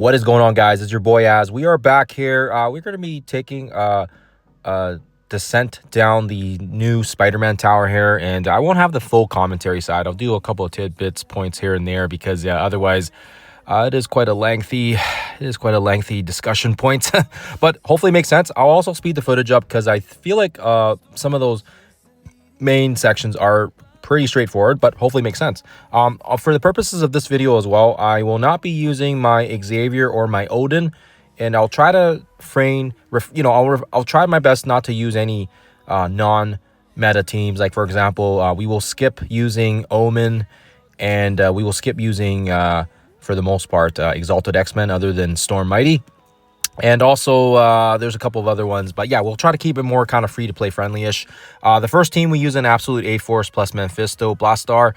What is going on, guys? It's your boy Az. We are back here. We're going to be taking a descent down the new Spider-Man tower here, and I won't have the full commentary side. I'll do a couple of tidbits, points here and there, because otherwise it is quite a lengthy discussion point. But hopefully it makes sense. I'll also speed the footage up because I feel like some of those main sections are pretty straightforward, but hopefully makes sense. For the purposes of this video as well, I will not be using my Xavier or my Odin, and I'll try to I'll try my best not to use any non-meta teams. Like, for example, we will skip using Omen, and we will skip using, for the most part, Exalted X-Men other than Storm Mighty. And also, there's a couple of other ones. But yeah, we'll try to keep it more kind of free-to-play friendly-ish. The first team, we use an Absolute A-Force plus Mephisto, Blastar.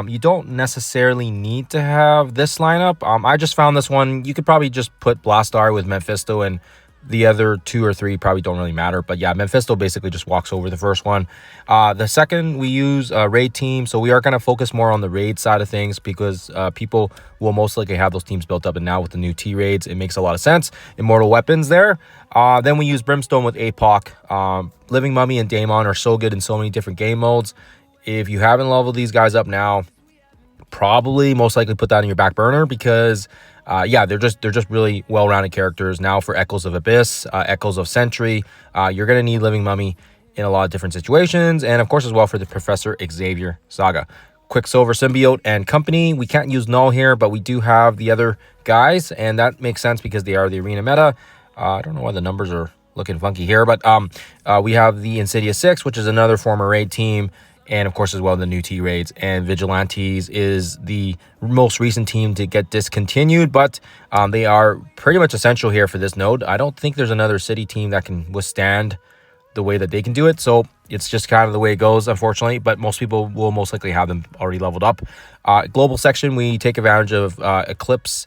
You don't necessarily need to have this lineup. I just found this one. You could probably just put Blastar with Mephisto, and the other two or three probably don't really matter. But yeah, Mephisto basically just walks over the first one. The second, we use a raid team. So we are going to focus more on the raid side of things, because people will most likely have those teams built up. And now with the new T-raids, it makes a lot of sense. Immortal weapons there. Then we use Brimstone with APOC. Living Mummy and Daemon are so good in so many different game modes. If you haven't leveled these guys up now, probably most likely put that in your back burner, because they're just really well-rounded characters. Now for Echoes of Abyss, Echoes of Sentry, you're gonna need Living Mummy in a lot of different situations, and of course as well for the Professor Xavier saga. Quicksilver, Symbiote, and company. We can't use Null here, but we do have the other guys, and that makes sense because they are the arena meta. I don't know why the numbers are looking funky here, but we have the Insidious 6, which is another former raid team, and of course as well the new T-raids. And Vigilantes is the most recent team to get discontinued, but they are pretty much essential here for this node. I don't think there's another city team that can withstand the way that they can do it, so it's just kind of the way it goes, unfortunately. But most people will most likely have them already leveled up. Global section, we take advantage of Eclipse,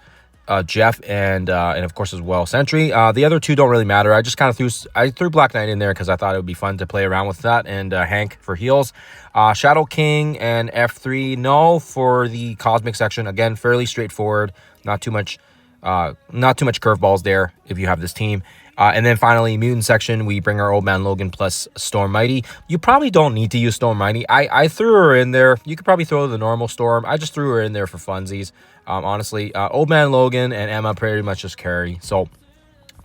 Jeff, and of course as well Sentry. The other two don't really matter. I just kind of threw Black Knight in there because I thought it would be fun to play around with that, and Hank for heals. Shadow King and F3 no for the cosmic section. Again, fairly straightforward. Not too much curveballs there if you have this team. And then finally, Mutant section, we bring our Old Man Logan plus Storm Mighty. You probably don't need to use Storm Mighty. I threw her in there. You could probably throw the normal Storm. I just threw her in there for funsies. Honestly, Old Man Logan and Emma pretty much just carry. So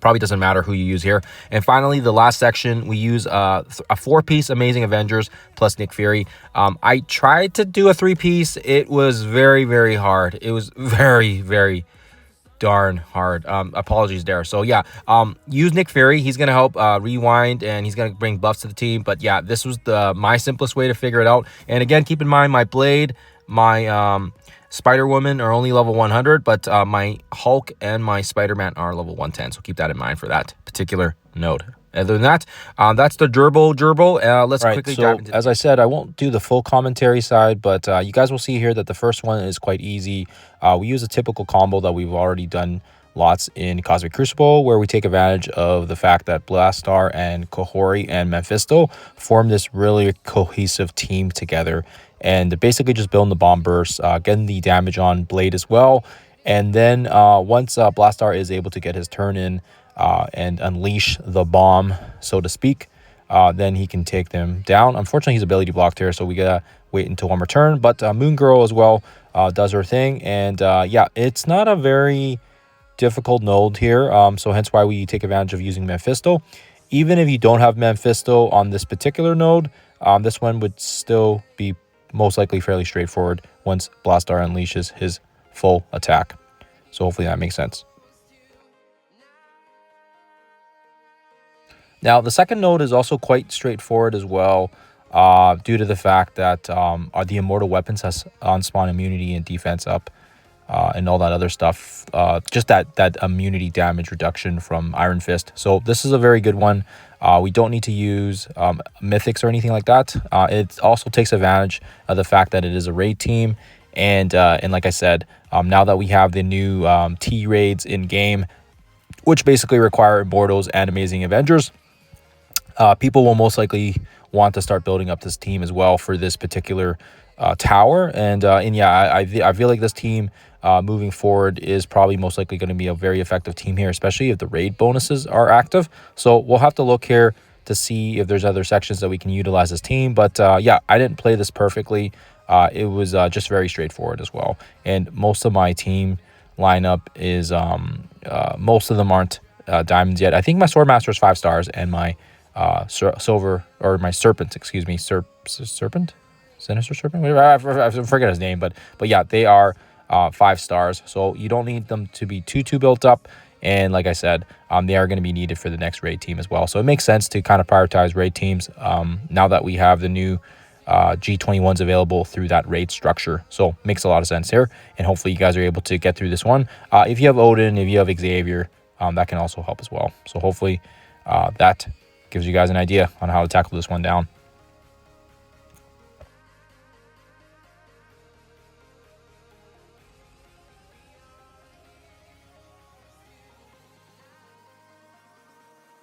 probably doesn't matter who you use here. And finally, the last section, we use a 4-piece Amazing Avengers plus Nick Fury. I tried to do a 3-piece. It was very, very hard. It was very, very darn hard. Apologies there. So yeah, use Nick Fury. He's gonna help rewind, and he's gonna bring buffs to the team. But yeah, this was my simplest way to figure it out. And again, keep in mind, my Blade, my Spider-Woman are only level 100, but my Hulk and my Spider-Man are level 110. So keep that in mind for that particular node. Other than that, that's the gerbil. Let's quickly dive into. As I said, I won't do the full commentary side, but you guys will see here that the first one is quite easy. We use a typical combo that we've already done lots in Cosmic Crucible, where we take advantage of the fact that Blastar and Kahori and Mephisto form this really cohesive team together, and basically just building the bomb burst, getting the damage on Blade as well. And then once Blastar is able to get his turn in, and unleash the bomb, so to speak, then he can take them down. Unfortunately, he's ability blocked here, so we gotta wait until one more turn. But Moon Girl as well does her thing, and yeah, it's not a very difficult node here, so hence why we take advantage of using Mephisto. Even if you don't have Mephisto on this particular node, this one would still be most likely fairly straightforward once Blastar unleashes his full attack. So hopefully that makes sense. Now, the second node is also quite straightforward as well, due to the fact that the Immortal Weapons has on-spawn immunity and defense up, and all that other stuff. Just that immunity damage reduction from Iron Fist. So this is a very good one. We don't need to use mythics or anything like that. It also takes advantage of the fact that it is a raid team. And like I said, now that we have the new T-raids in game, which basically require Immortals and Amazing Avengers, people will most likely want to start building up this team as well for this particular tower. And yeah, I feel like this team moving forward is probably most likely going to be a very effective team here, especially if the raid bonuses are active. So we'll have to look here to see if there's other sections that we can utilize this team. But yeah, I didn't play this perfectly. It was just very straightforward as well. And most of my team lineup is most of them aren't diamonds yet. I think my Swordmaster is 5 stars, and my silver, or my serpent, excuse me, serpent, sinister serpent, whatever, I forget his name, but yeah, they are 5 stars. So you don't need them to be too built up. And like I said, they are going to be needed for the next raid team as well. So it makes sense to kind of prioritize raid teams now that we have the new G21s available through that raid structure. So makes a lot of sense here. And hopefully you guys are able to get through this one. If you have Odin, if you have Xavier, that can also help as well. So hopefully that gives you guys an idea on how to tackle this one down.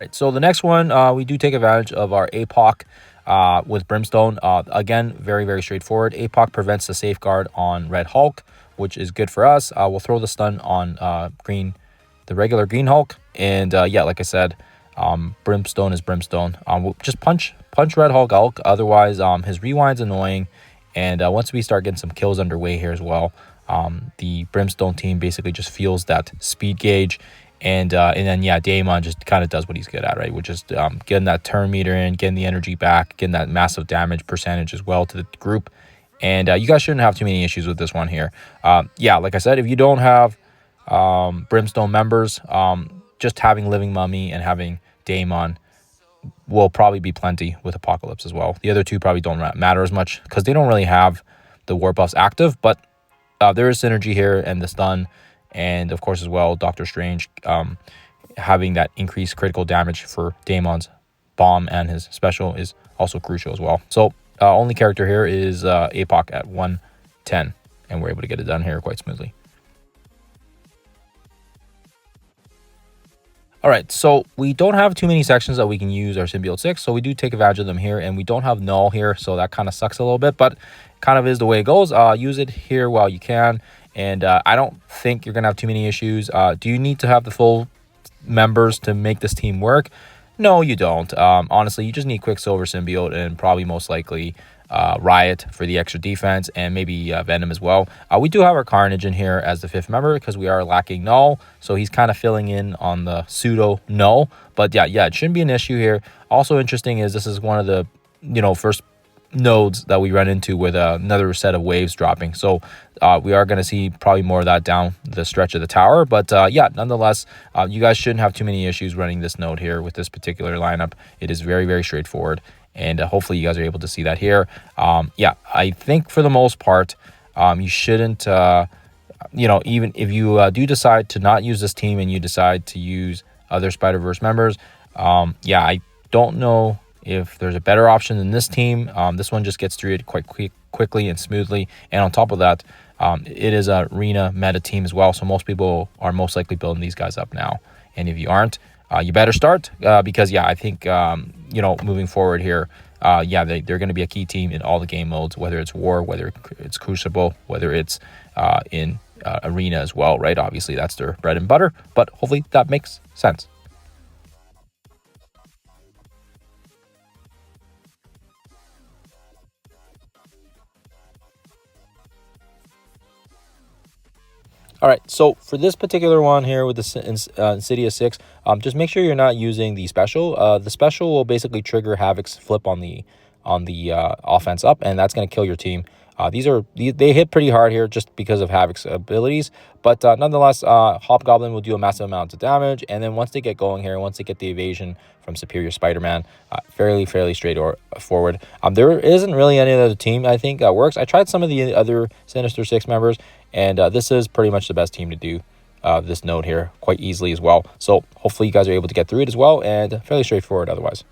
Right, so the next one, we do take advantage of our APOC with Brimstone. Again, very straightforward. APOC prevents the safeguard on Red Hulk, which is good for us. We'll throw the stun on the regular Green Hulk. And yeah, like I said, Brimstone is Brimstone. We'll just punch Red Hulk. Otherwise, his rewind's annoying. And once we start getting some kills underway here as well, the Brimstone team basically just feels that speed gauge. And then, yeah, Daemon just kind of does what he's good at, right? Which is getting that turn meter in, getting the energy back, getting that massive damage percentage as well to the group. And you guys shouldn't have too many issues with this one here. Yeah, like I said, if you don't have Brimstone members, just having Living Mummy and having Daemon will probably be plenty with Apocalypse as well. The other two probably don't matter as much because they don't really have the war buffs active, but there is synergy here and the stun. And of course as well, Doctor Strange having that increased critical damage for Daemon's bomb and his special is also crucial as well. So only character here is APOC at 110, and we're able to get it done here quite smoothly. All right, so we don't have too many sections that we can use our Symbiote 6, so we do take advantage of them here, and we don't have null here, so that kind of sucks a little bit, but kind of is the way it goes. Use it here while you can, and I don't think you're going to have too many issues. Do you need to have the full members to make this team work? No, you don't. Honestly, you just need Quicksilver, Symbiote, and probably most likely Riot for the extra defense, and maybe Venom as well. We do have our Carnage in here as the 5th member because we are lacking Null, so he's kind of filling in on the pseudo Null. But yeah, it shouldn't be an issue here. Also interesting is this is one of the first nodes that we run into with another set of waves dropping, so we are going to see probably more of that down the stretch of the tower. But yeah, nonetheless, you guys shouldn't have too many issues running this node here with this particular lineup. It is very straightforward, and hopefully you guys are able to see that here. Yeah, I think for the most part, you shouldn't even if you do decide to not use this team and you decide to use other Spider-Verse members, yeah, I don't know if there's a better option than this team. This one just gets through it quite quickly and smoothly. And on top of that, it is a arena meta team as well. So most people are most likely building these guys up now. And if you aren't, you better start because, yeah, I think, moving forward here, yeah, they're going to be a key team in all the game modes, whether it's War, whether it's Crucible, whether it's in Arena as well, right? Obviously, that's their bread and butter, but hopefully that makes sense. All right, so for this particular one here with the Insidious 6, just make sure you're not using the special. The special will basically trigger Havoc's flip on the offense up, and that's going to kill your team. They hit pretty hard here just because of Havoc's abilities, but nonetheless, Hobgoblin will do a massive amount of damage, and then once they get going here, once they get the evasion from Superior Spider-Man, fairly straightforward. There isn't really any other team I think that works. I tried some of the other Sinister Six members, and this is pretty much the best team to do this node here quite easily as well. So hopefully you guys are able to get through it as well, and fairly straightforward otherwise.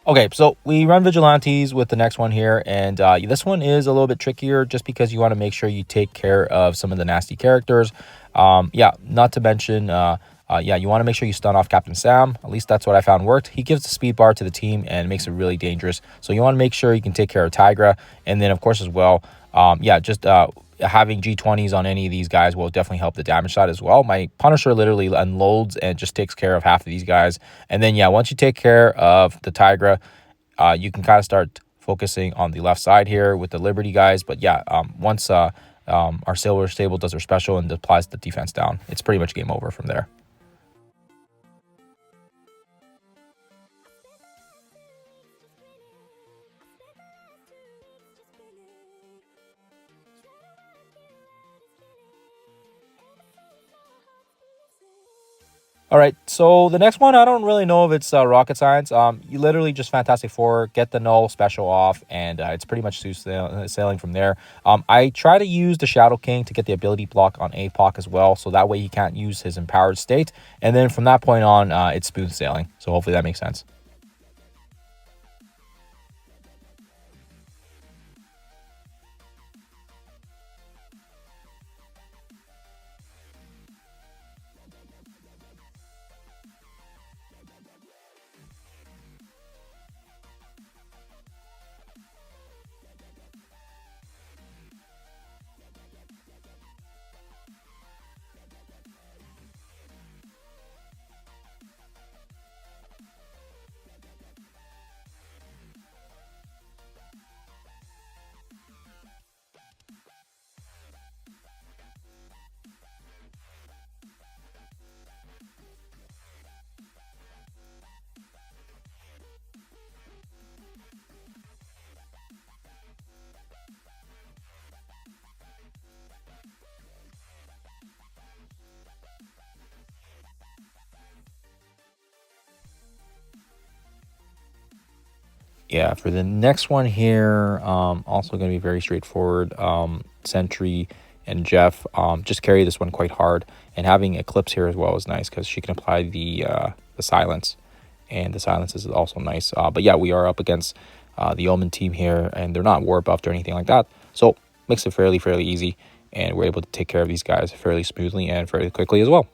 Okay, so we run Vigilantes with the next one here, and this one is a little bit trickier just because you want to make sure you take care of some of the nasty characters. Yeah, not to mention, yeah, you want to make sure you stun off Captain Sam. At least that's what I found worked. He gives the speed bar to the team and makes it really dangerous. So you want to make sure you can take care of Tigra, and then of course as well, yeah, just having G20s on any of these guys will definitely help the damage side as well. My Punisher literally unloads and just takes care of half of these guys. And then, yeah, once you take care of the Tigra, you can kind of start focusing on the left side here with the Liberty guys. But yeah, once our Silver Stable does their special and applies the defense down, it's pretty much game over from there. All right, so the next one, I don't really know if it's rocket science. You literally just Fantastic Four, get the null special off, and it's pretty much sailing from there. I try to use the Shadow King to get the ability block on APOC as well, so that way he can't use his empowered state. And then from that point on, it's smooth sailing. So hopefully that makes sense. Yeah, for the next one here, also going to be very straightforward. Sentry and Jeff just carry this one quite hard, and having Eclipse here as well is nice because she can apply the silence, and the silence is also nice. But yeah, we are up against the Omen team here, and they're not war buffed or anything like that, so makes it fairly easy, and we're able to take care of these guys fairly smoothly and fairly quickly as well.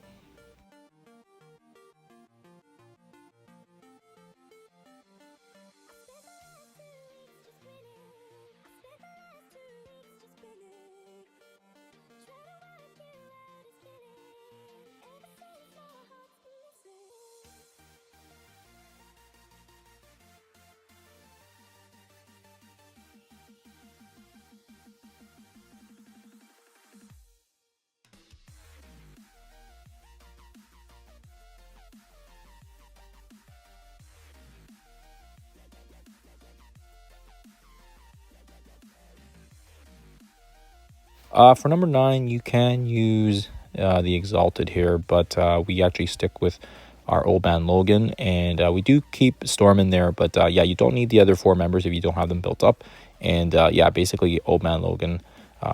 For number 9, you can use the Exalted here, but we actually stick with our old man Logan, and we do keep Storm in there, but yeah, you don't need the other 4 members if you don't have them built up. And yeah, basically, old man Logan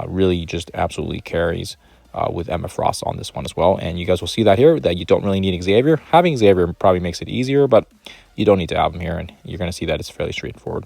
really just absolutely carries with Emma Frost on this one as well. And you guys will see that here, that you don't really need Xavier. Having Xavier probably makes it easier, but you don't need to have him here, and you're going to see that it's fairly straightforward.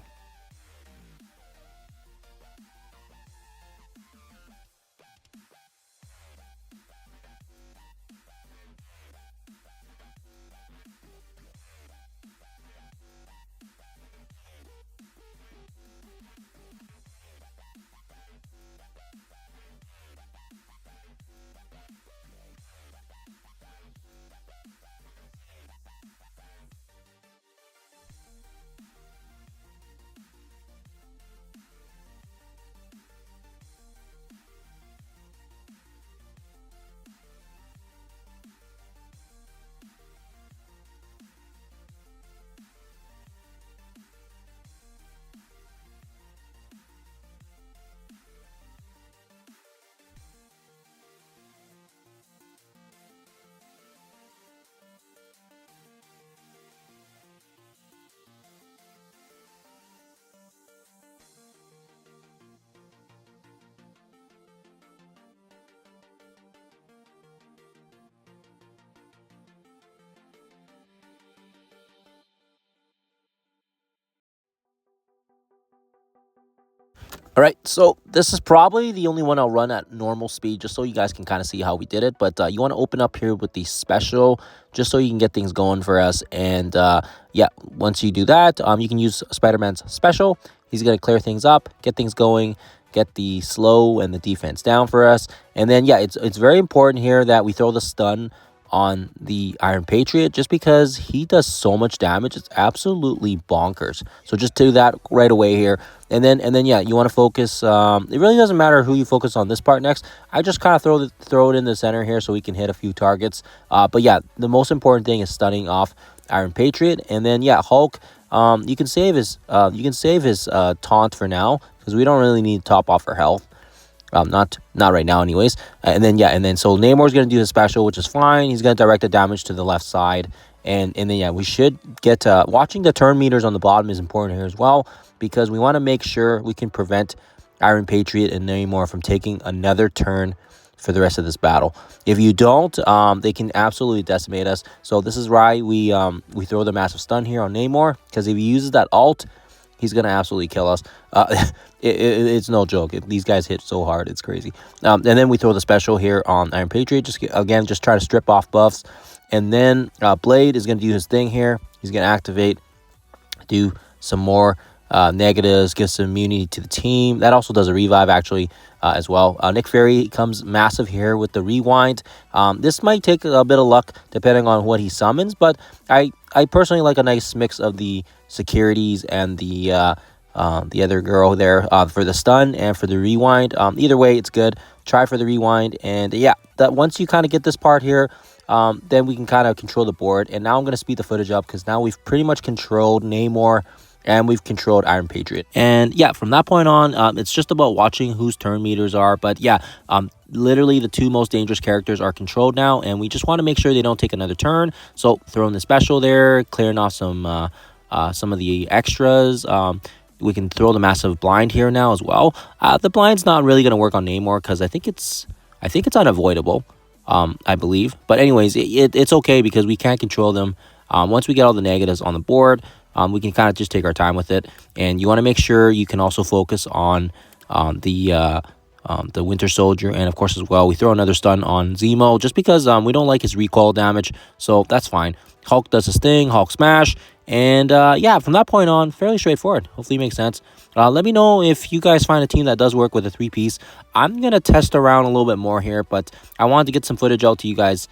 All right, so this is probably the only one I'll run at normal speed just so you guys can kind of see how we did it. But you want to open up here with the special just so you can get things going for us. And yeah, once you do that, you can use Spider-Man's special. He's going to clear things up, get things going, get the slow and the defense down for us. And then, yeah, it's very important here that we throw the stun on the Iron Patriot just because he does so much damage. It's absolutely bonkers. So just do that right away here. And then yeah, you want to focus. It really doesn't matter who you focus on this part next. I just kind of throw it in the center here so we can hit a few targets. But yeah, the most important thing is stunning off Iron Patriot. And then yeah, Hulk. You can save his taunt for now because we don't really need to top off our health. Not right now anyways. And then so Namor's going to do his special, which is fine. He's going to direct the damage to the left side. And then yeah, we should get watching the turn meters on the bottom is important here as well because we want to make sure we can prevent Iron Patriot and Namor from taking another turn for the rest of this battle. If you don't, they can absolutely decimate us. So this is why we throw the massive stun here on Namor because if he uses that ult, he's going to absolutely kill us. It's no joke. These guys hit so hard. It's crazy. And then we throw the special here on Iron Patriot. Just try to strip off buffs. And then Blade is going to do his thing here. He's going to activate, do some more negatives, give some immunity to the team. That also does a revive, actually, as well. Nick Fury comes massive here with the rewind. This might take a bit of luck depending on what he summons, but I personally like a nice mix of the securities and the other girl there for the stun and for the rewind. Either way, it's good. Try for the rewind. And yeah, that once you kind of get this part here, then we can kind of control the board. And now I'm going to speed the footage up because now we've pretty much controlled Namor and we've controlled Iron Patriot. And yeah, from that point on, it's just about watching whose turn meters are. But yeah, literally the two most dangerous characters are controlled now, and we just want to make sure they don't take another turn. So throwing the special there, clearing off some of the extras. We can throw the massive blind here now as well. The blind's not really going to work on Namor because I think it's unavoidable. I believe. But anyways, it's okay because we can't control them. Once we get all the negatives on the board, we can kind of just take our time with it. And you want to make sure you can also focus on the Winter Soldier. And of course as well, we throw another stun on Zemo just because we don't like his recoil damage. So that's fine. Hulk does his thing, Hulk smash. And yeah, from that point on, fairly straightforward. Hopefully it makes sense. Let me know if you guys find a team that does work with a 3-piece. I'm going to test around a little bit more here, but I wanted to get some footage out to you guys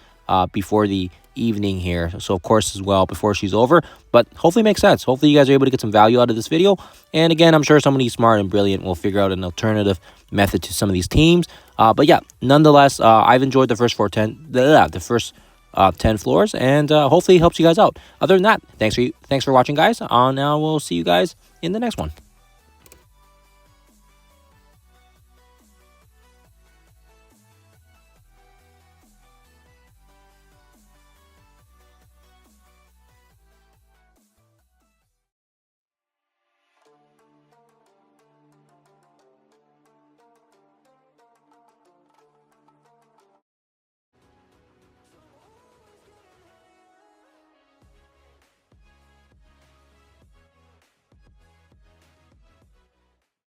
before the evening here. So of course as well before she's over, but hopefully it makes sense. Hopefully you guys are able to get some value out of this video. And again, I'm sure somebody smart and brilliant will figure out an alternative method to some of these teams. But yeah, nonetheless, I've enjoyed the first 10 floors, and hopefully it helps you guys out. Other than that, thanks for watching, guys. Now we'll see you guys in the next one.